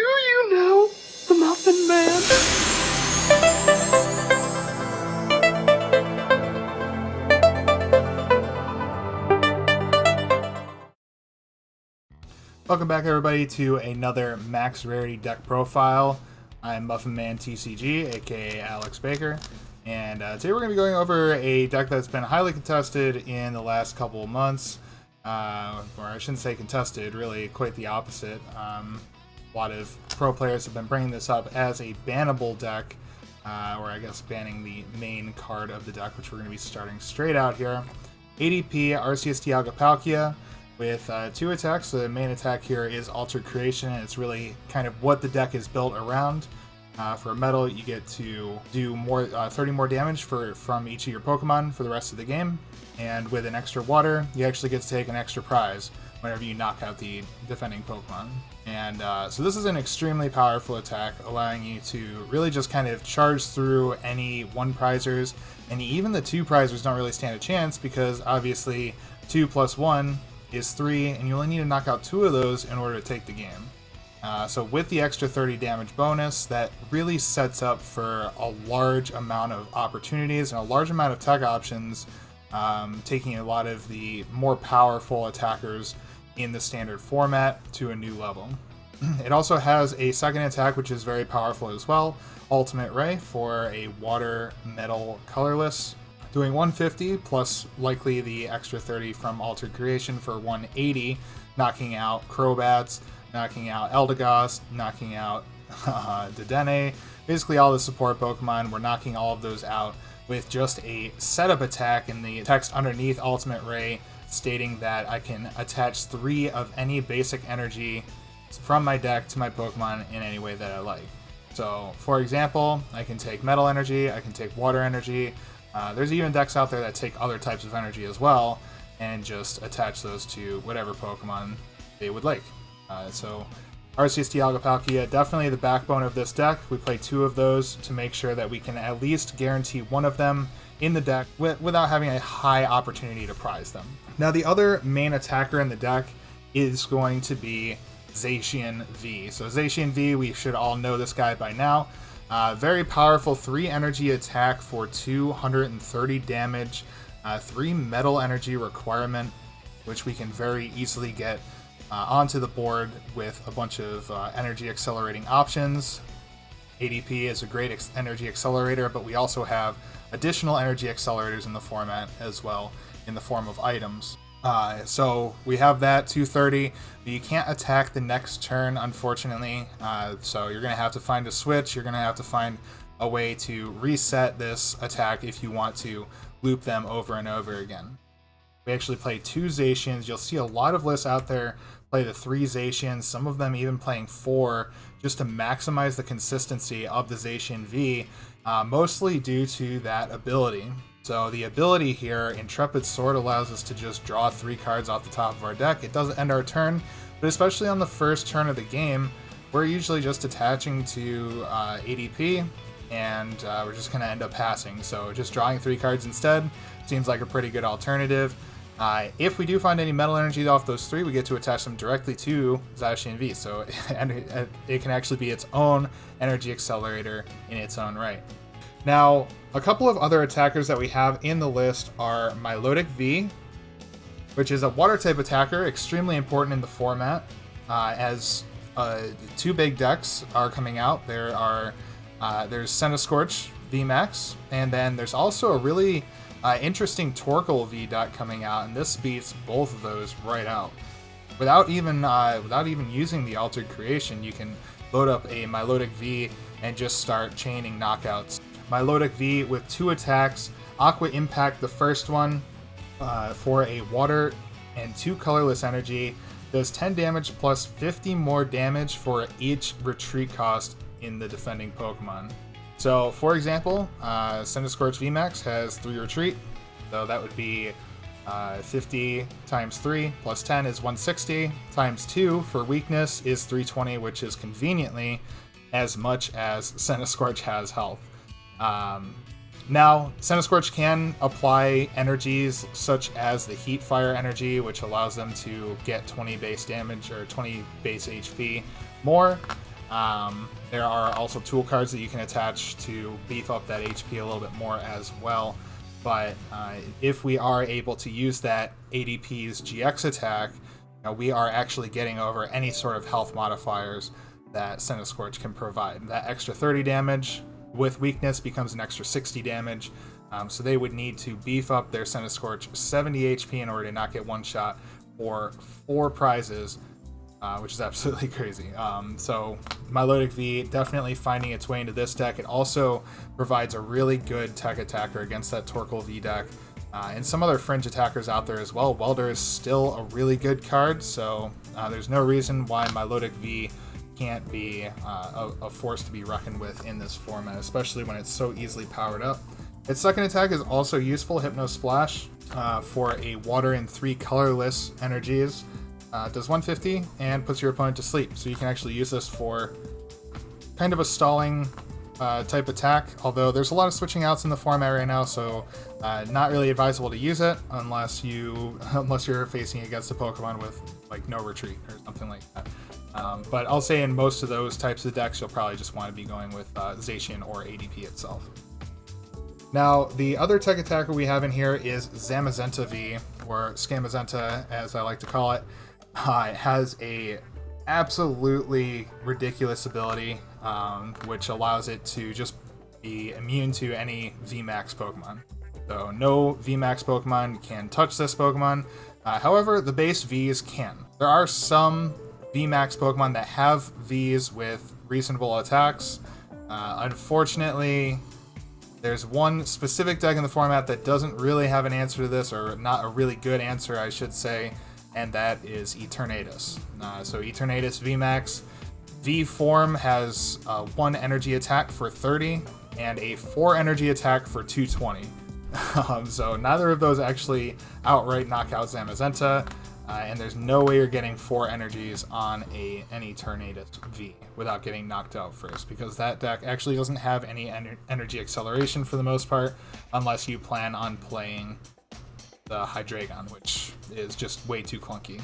you know the Muffin Man? Welcome back, everybody, to another Max Rarity deck profile. I'm Muffin Man TCG, aka Alex Baker, and today we're going to be going over a deck that's been highly contested in the last couple of months. Or I shouldn't say contested, really quite the opposite. A lot of pro players have been bringing this up as a bannable deck, or I guess banning the main card of the deck, which we're going to be starting straight out here. ADP RCST Algapalkia with 2 attacks. The main attack here is Altered Creation, and it's really kind of what the deck is built around. For a metal, you get to do more 30 more damage from each of your Pokemon for the rest of the game. And with an extra water, you actually get to take an extra prize whenever you knock out the defending Pokemon. And so this is an extremely powerful attack, allowing you to really just kind of charge through any 1-prizers, and even the 2-prizers don't really stand a chance, because obviously 2 plus 1 is 3, and you only need to knock out 2 of those in order to take the game. So with the extra 30 damage bonus, that really sets up for a large amount of opportunities and a large amount of tech options, taking a lot of the more powerful attackers in the standard format to a new level. It also has a second attack, which is very powerful as well, Ultimate Ray, for a water metal colorless, doing 150 plus likely the extra 30 from Altered Creation for 180, knocking out Crobats, knocking out Eldegoss, knocking out Dedenne, basically all the support Pokemon. We're knocking all of those out with just a setup attack, in the text underneath Ultimate Ray stating that I can attach 3 of any basic energy from my deck to my Pokemon in any way that I like. So, for example, I can take Metal Energy, I can take Water Energy. There's even decks out there that take other types of energy as well, and just attach those to whatever Pokemon they would like. So RCST Algapalkia, definitely the backbone of this deck. We play 2 of those to make sure that we can at least guarantee 1 of them in the deck without having a high opportunity to prize them. Now, the other main attacker in the deck is going to be Zacian V. So Zacian V, we should all know this guy by now. Very powerful 3 energy attack for 230 damage, 3 metal energy requirement, which we can very easily get onto the board with a bunch of energy accelerating options. ADP is a great energy accelerator, but we also have additional energy accelerators in the format as well, in the form of items. So we have that 230, but you can't attack the next turn, unfortunately. So you're going to have to find a switch. You're going to have to find a way to reset this attack if you want to loop them over and over again. We actually play 2 Zacians. You'll see a lot of lists out there play the 3 Zacians, some of them even playing 4, just to maximize the consistency of the Zacian V, mostly due to that ability. So the ability here, Intrepid Sword, allows us to just draw 3 cards off the top of our deck. It doesn't end our turn, but especially on the first turn of the game, we're usually just attaching to ADP, and we're just going to end up passing. So just drawing 3 cards instead seems like a pretty good alternative. If we do find any metal energy off those 3, we get to attach them directly to Zacian V, so it can actually be its own energy accelerator in its own right. Now, a couple of other attackers that we have in the list are Milotic V, which is a water-type attacker, extremely important in the format, as 2 big decks are coming out. There's Centiskorch VMAX, and then there's also a really interesting Torkoal V deck coming out, and this beats both of those right out. Without even using the Altered Creation, you can load up a Milotic V and just start chaining knockouts. Milotic V with 2 attacks, Aqua Impact the first one for a water and 2 colorless energy, does 10 damage plus 50 more damage for each retreat cost in the defending Pokemon. So, for example, Centiskorch VMAX has 3 retreat, so that would be 50 times 3 plus 10 is 160, times 2 for weakness is 320, which is conveniently as much as Centiskorch has health. Now, Centiskorch can apply energies such as the Heat Fire energy, which allows them to get 20 base damage or 20 base HP more. There are also tool cards that you can attach to beef up that HP a little bit more as well. But if we are able to use that ADP's GX attack, we are actually getting over any sort of health modifiers that Centiskorch can provide. That extra 30 damage with weakness becomes an extra 60 damage. So they would need to beef up their Centiskorch 70 HP in order to not get one shot for 4 prizes, which is absolutely crazy. So Milotic V definitely finding its way into this deck. It also provides a really good tech attacker against that Torkoal V deck. And some other fringe attackers out there as well. Welder is still a really good card, so there's no reason why Milotic V can't be a force to be reckoned with in this format, especially when it's so easily powered up. Its second attack is also useful, Hypno Splash, for a water and 3 colorless energies. Does 150 and puts your opponent to sleep, so you can actually use this for kind of a stalling type attack, although there's a lot of switching outs in the format right now, so not really advisable to use it unless you're facing against a Pokemon with like no retreat or something like that. But I'll say in most of those types of decks, you'll probably just want to be going with Zacian or ADP itself. Now, the other tech attacker we have in here is Zamazenta V, or Scamazenta as I like to call it. It has a absolutely ridiculous ability, which allows it to just be immune to any VMAX Pokemon. So no VMAX Pokemon can touch this Pokemon. However, the base Vs can. There are some VMAX Pokemon that have Vs with reasonable attacks. Unfortunately, there's one specific deck in the format that doesn't really have an answer to this, or not a really good answer, I should say, and that is Eternatus. So Eternatus VMAX. V form has 1 energy attack for 30 and a 4 energy attack for 220. So neither of those actually outright knock out Zamazenta, and there's no way you're getting 4 energies on an Eternatus V without getting knocked out first, because that deck actually doesn't have any energy acceleration for the most part, unless you plan on playing the Hydreigon, which is just way too clunky.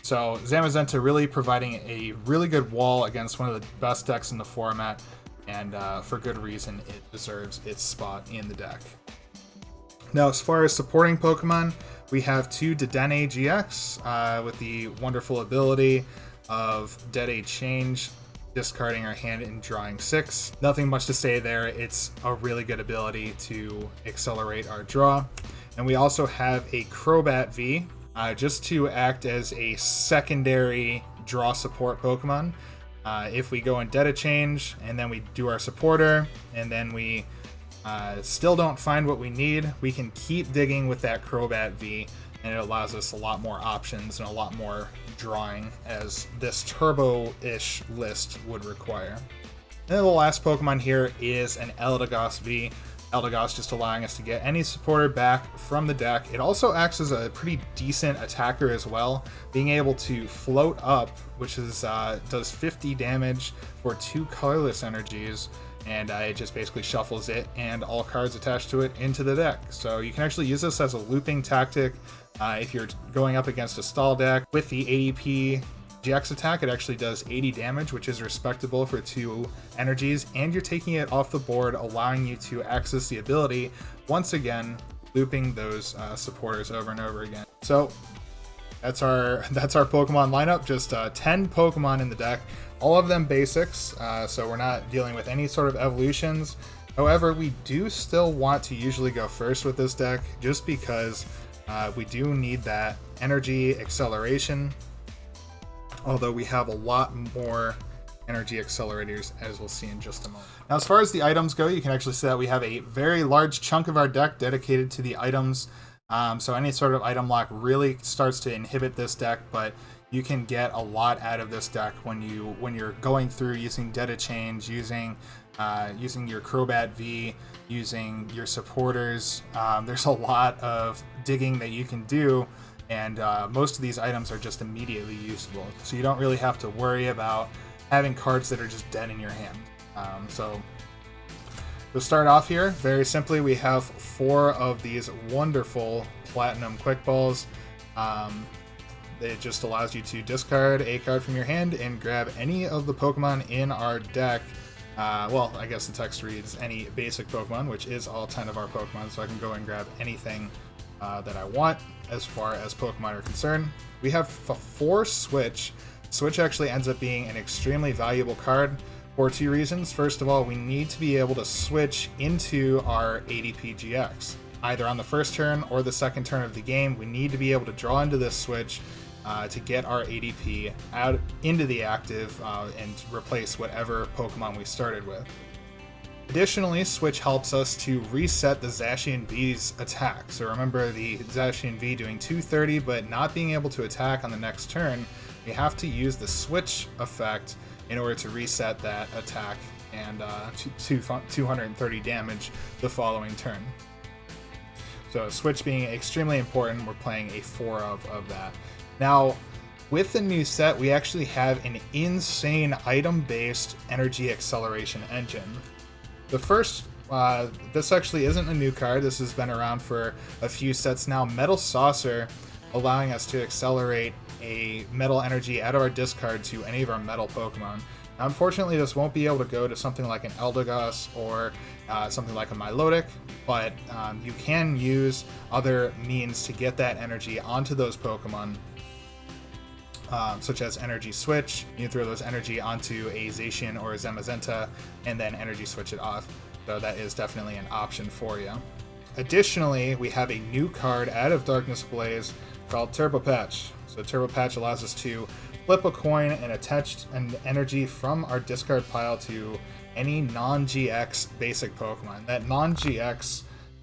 So Zamazenta really providing a really good wall against one of the best decks in the format, and for good reason, it deserves its spot in the deck. Now, as far as supporting Pokemon, we have 2 Dedenne GX with the wonderful ability of Dedenne Change, discarding our hand and drawing 6. Nothing much to say there. It's a really good ability to accelerate our draw. And we also have a Crobat V, just to act as a secondary draw support Pokemon. If we go in Dedenne Change, and then we do our supporter, and then we still don't find what we need, we can keep digging with that Crobat V, and it allows us a lot more options and a lot more drawing, as this Turbo-ish list would require. And then the last Pokemon here is an Eldegoss V. Eldegoss just allowing us to get any supporter back from the deck. It also acts as a pretty decent attacker as well, being able to float up, which is does 50 damage for 2 colorless energies, and it just basically shuffles it and all cards attached to it into the deck. So you can actually use this as a looping tactic if you're going up against a stall deck. With the ADP GX attack, it actually does 80 damage, which is respectable for 2 energies, and you're taking it off the board, allowing you to access the ability once again, looping those supporters over and over again. So that's our Pokemon lineup. Just 10 Pokemon in the deck, all of them basics, so we're not dealing with any sort of evolutions. However, we do still want to usually go first with this deck, just because we do need that energy acceleration, although we have a lot more energy accelerators, as we'll see in just a moment. Now, as far as the items go, you can actually see that we have a very large chunk of our deck dedicated to the items. So any sort of item lock really starts to inhibit this deck, but you can get a lot out of this deck when you're going through using Dedenne Change, using your Crobat V, using your supporters. There's a lot of digging that you can do, and most of these items are just immediately usable, so you don't really have to worry about having cards that are just dead in your hand. So to start off here, very simply, we have 4 of these wonderful Platinum Quick Balls. It just allows you to discard a card from your hand and grab any of the Pokemon in our deck. Well, I guess the text reads any basic Pokemon, which is all 10 of our Pokemon, so I can go and grab anything that I want as far as Pokemon are concerned. We have 4 Switch. Switch actually ends up being an extremely valuable card for 2 reasons. First of all, we need to be able to switch into our ADP GX. Either on the first turn or the second turn of the game, we need to be able to draw into this switch to get our ADP out into the active and replace whatever Pokemon we started with. Additionally, Switch helps us to reset the Zacian V's attack. So remember the Zacian V doing 230 but not being able to attack on the next turn, we have to use the Switch effect in order to reset that attack and 230 damage the following turn. So Switch being extremely important, we're playing a 4 of that. Now, with the new set, we actually have an insane item-based energy acceleration engine. The first, this actually isn't a new card, this has been around for a few sets now, Metal Saucer, allowing us to accelerate a metal energy out of our discard to any of our metal Pokemon. Now, unfortunately, this won't be able to go to something like an Eldegoss or something like a Milotic, but you can use other means to get that energy onto those Pokemon, such as Energy Switch. You can throw those energy onto a Zacian or a Zamazenta and then Energy Switch it off. So that is definitely an option for you. Additionally, we have a new card out of Darkness Ablaze called Turbo Patch. So Turbo Patch allows us to flip a coin and attach an energy from our discard pile to any non-GX basic Pokemon. That non-GX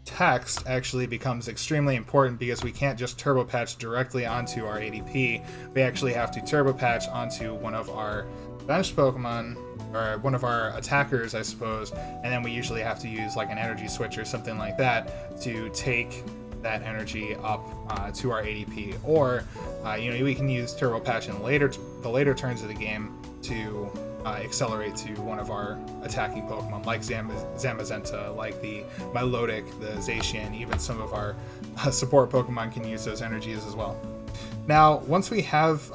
text actually becomes extremely important because we can't just Turbo Patch directly onto our ADP. We actually have to Turbo Patch onto one of our benched Pokemon, or one of our attackers, I suppose, and then we usually have to use like an Energy Switch or something like that to take that energy up to our ADP. Or we can use Turbo Patch in the later turns of the game to accelerate to one of our attacking Pokemon, like Zamazenta, like the Milotic, the Zacian, even some of our support Pokemon can use those energies as well. Now, once we have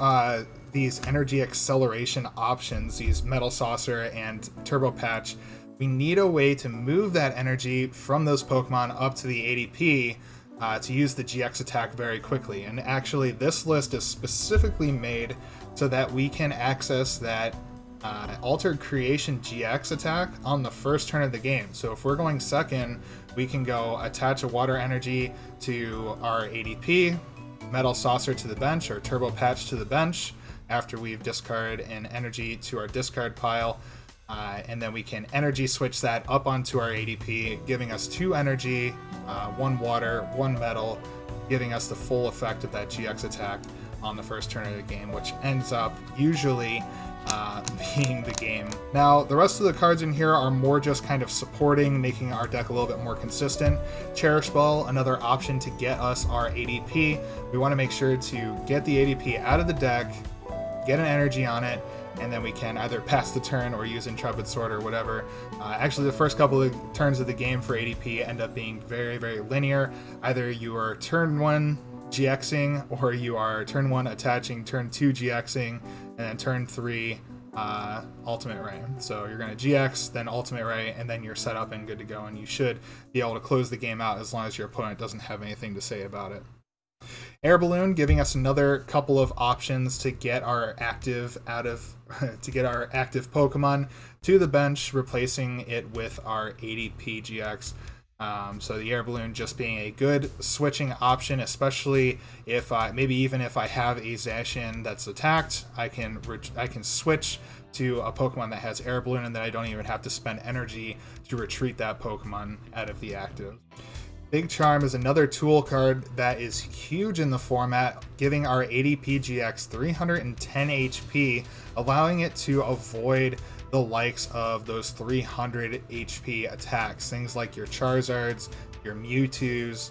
these energy acceleration options, these Metal Saucer and Turbo Patch, we need a way to move that energy from those Pokemon up to the ADP to use the GX attack very quickly. And actually, this list is specifically made so that we can access that Altered Creation GX attack on the first turn of the game. So if we're going second, we can go attach a water energy to our ADP, Metal Saucer to the bench, or Turbo Patch to the bench after we've discarded an energy to our discard pile, and then we can energy switch that up onto our ADP, giving us 2 energy, 1 water, 1 metal, giving us the full effect of that GX attack on the first turn of the game, which ends up usually being the game. Now, the rest of the cards in here are more just kind of supporting, making our deck a little bit more consistent. Cherish Ball, another option to get us our ADP. We want to make sure to get the ADP out of the deck, get an energy on it, and then we can either pass the turn or use Intrepid Sword or whatever. Actually, the first couple of turns of the game for ADP end up being very, very linear. Either you are turn 1 GXing, or you are turn 1 attaching, turn 2 GXing, and then turn 3 Ultimate Ray. So you're going to GX, then Ultimate Ray, and then you're set up and good to go, and you should be able to close the game out as long as your opponent doesn't have anything to say about it. Air Balloon giving us another couple of options to get our active Pokemon to the bench, replacing it with our ADP GX. So the Air Balloon just being a good switching option, especially if maybe even if I have a Zacian that's attacked, I can switch to a Pokemon that has Air Balloon, and then I don't even have to spend energy to retreat that Pokemon out of the active. Big Charm is another tool card that is huge in the format, giving our ADP GX 310 HP, allowing it to avoid the likes of those 300 HP attacks. Things like your Charizards, your Mewtwo's,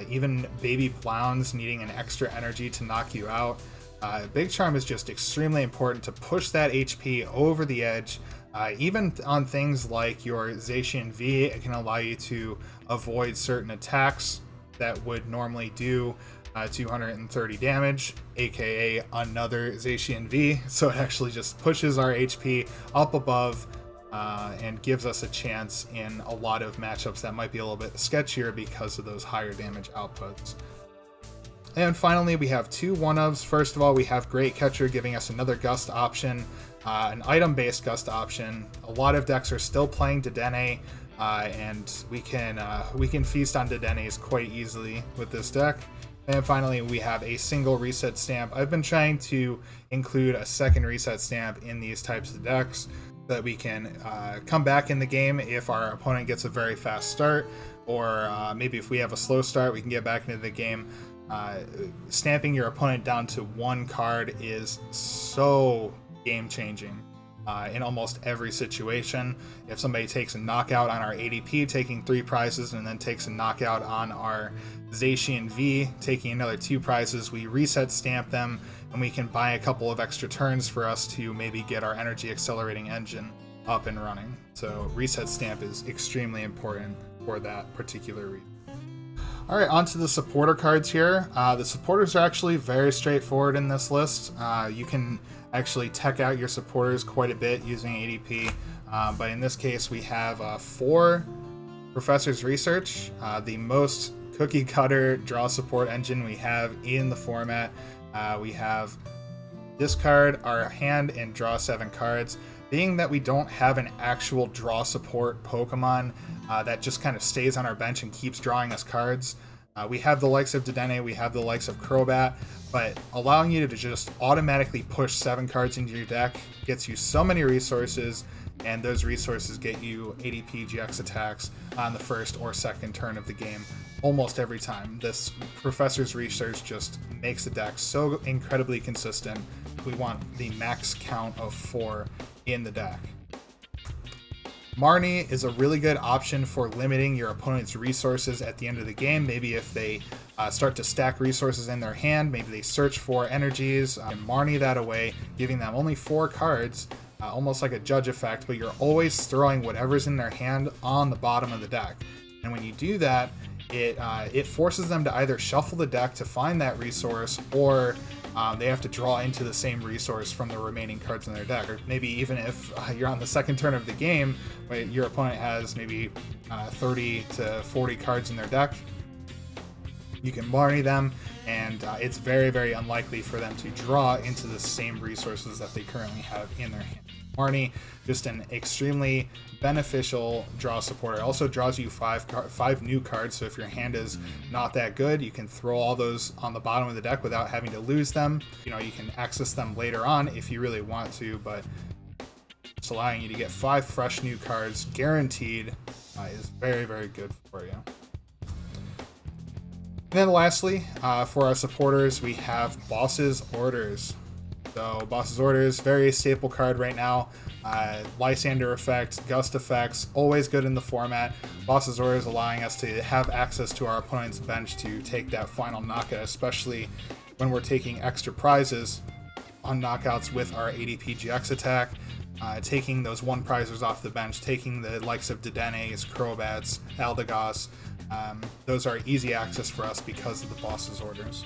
even Baby Blounds needing an extra energy to knock you out. Big Charm is just extremely important to push that HP over the edge. Even on things like your Zacian V, it can allow you to avoid certain attacks that would normally do 230 damage, aka another Zacian V, so it actually just pushes our HP up above and gives us a chance in a lot of matchups that might be a little bit sketchier because of those higher damage outputs. And finally, we have two one-ofs. First of all, we have Great Catcher giving us another Gust option, an item-based Gust option. A lot of decks are still playing Dedenne, and we can feast on Dedennes quite easily with this deck. And finally, we have a single reset stamp. I've been trying to include a second reset stamp in these types of decks so that we can come back in the game if our opponent gets a very fast start, or maybe if we have a slow start, we can get back into the game. Stamping your opponent down to one card is so game-changing in almost every situation. If somebody takes a knockout on our ADP, taking 3 prizes, and then takes a knockout on our Zacian V, taking another 2 prizes, we reset stamp them, and we can buy a couple of extra turns for us to maybe get our energy accelerating engine up and running. So reset stamp is extremely important for that particular reason. Alright, on to the supporter cards here. The supporters are actually very straightforward in this list. You can actually tech out your supporters quite a bit using ADP, but in this case we have 4 Professor's Research, the most cookie cutter draw support engine we have in the format. We have discard our hand and draw 7 cards. Being that we don't have an actual draw support Pokemon that just kind of stays on our bench and keeps drawing us cards, we have the likes of Dedenne, we have the likes of Crobat, but allowing you to just automatically push 7 cards into your deck gets you so many resources, and those resources get you ADP GX attacks on the first or second turn of the game almost every time. This Professor's Research just makes the deck so incredibly consistent. We want the max count of 4 in the deck. Marnie is a really good option for limiting your opponent's resources at the end of the game. Maybe if they start to stack resources in their hand, maybe they search for energies, and Marnie that away, giving them only 4 cards, almost like a judge effect, but you're always throwing whatever's in their hand on the bottom of the deck. And when you do that, it forces them to either shuffle the deck to find that resource, or they have to draw into the same resource from the remaining cards in their deck. Or maybe even if you're on the second turn of the game, where your opponent has maybe 30 to 40 cards in their deck, you can Marnie them, and it's very, very unlikely for them to draw into the same resources that they currently have in their hand. Marnie, just an extremely beneficial draw supporter. Also draws you 5 new cards, so if your hand is not that good, you can throw all those on the bottom of the deck without having to lose them. You know, you can access them later on if you really want to, but just allowing you to get 5 fresh new cards guaranteed is very, very good for you. And then lastly, for our supporters, we have Boss's Orders. So Boss's Orders, very staple card right now. Lysander effect, Gust effects, always good in the format. Boss's Orders allowing us to have access to our opponent's bench to take that final knockout, especially when we're taking extra prizes on knockouts with our ADP GX attack. Taking those 1 prizers off the bench, taking the likes of Dedennes, Crobats, Aldagos. Those are easy access for us because of the Boss's Orders.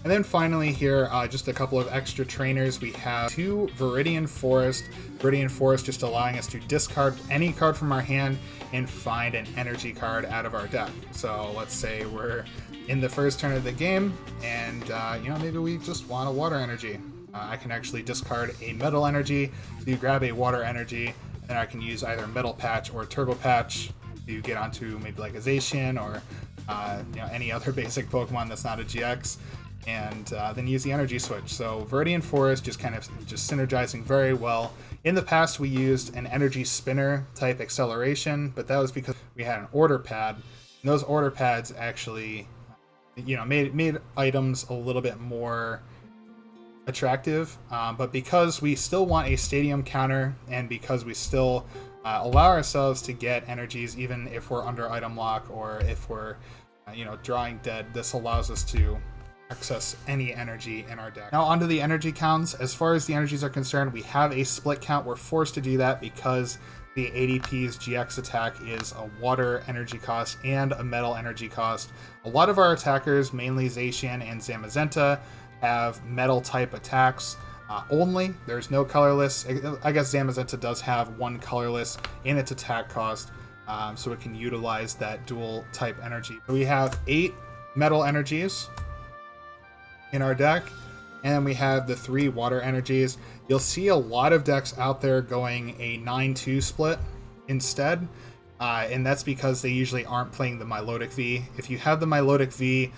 And then finally here, just a couple of extra trainers. We have 2 Viridian Forest. Viridian Forest just allowing us to discard any card from our hand and find an energy card out of our deck. So let's say we're in the first turn of the game, and maybe we just want a water energy. I can actually discard a metal energy to grab a water energy, and I can use either Metal Patch or Turbo Patch to get onto maybe like a Zacian or any other basic Pokemon that's not a GX. And then use the energy switch. So Viridian Forest just kind of synergizing very well. In the past we used an energy spinner type acceleration, but that was because we had an order pad. And those order pads actually made items a little bit more attractive, but because we still want a stadium counter, and because we still allow ourselves to get energies even if we're under item lock or if we're drawing dead, this allows us to access any energy in our deck. Now onto the energy counts. As far as the energies are concerned, we have a split count. We're forced to do that because the ADP's GX attack is a water energy cost and a metal energy cost. A lot of our attackers, mainly Zacian and Zamazenta, have metal type attacks only. There's no colorless. I guess Zamazenta does have one colorless in its attack cost, so it can utilize that dual type energy. We have 8 metal energies in our deck, and we have the 3 water energies. You'll see a lot of decks out there going a 9-2 split instead, and that's because they usually aren't playing the Milotic V. If you have the Milotic V,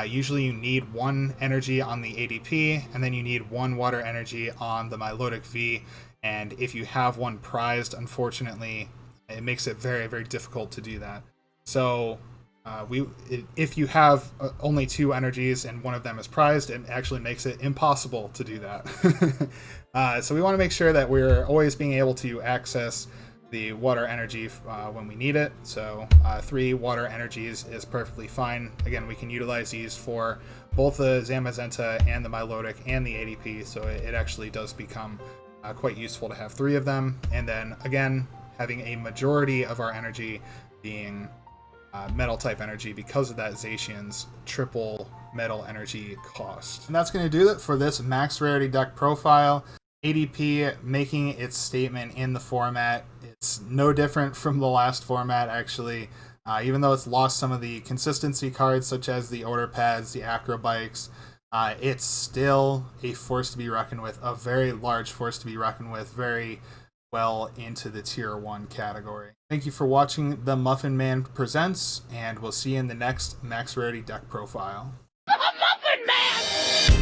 usually you need 1 energy on the ADP, and then you need 1 water energy on the Milotic V, and if you have one prized, unfortunately, it makes it very, very difficult to do that. So if you have only 2 energies and one of them is prized, it actually makes it impossible to do that. So we want to make sure that we're always being able to access the water energy when we need it. So 3 water energies is perfectly fine. Again, we can utilize these for both the Zamazenta and the Milotic and the ADP, so it actually does become quite useful to have 3 of them. And then again, having a majority of our energy being metal type energy because of that Zacian's triple metal energy cost. And that's going to do it for this max rarity deck profile. ADP making its statement in the format. It's no different from the last format, actually. Even though it's lost some of the consistency cards, such as the order pads, the acrobikes, it's still a force to be reckoned with, a very large force to be reckoned with, very well into the tier 1 category. Thank you for watching The Muffin Man Presents, and we'll see you in the next max rarity deck profile. Muffin Man!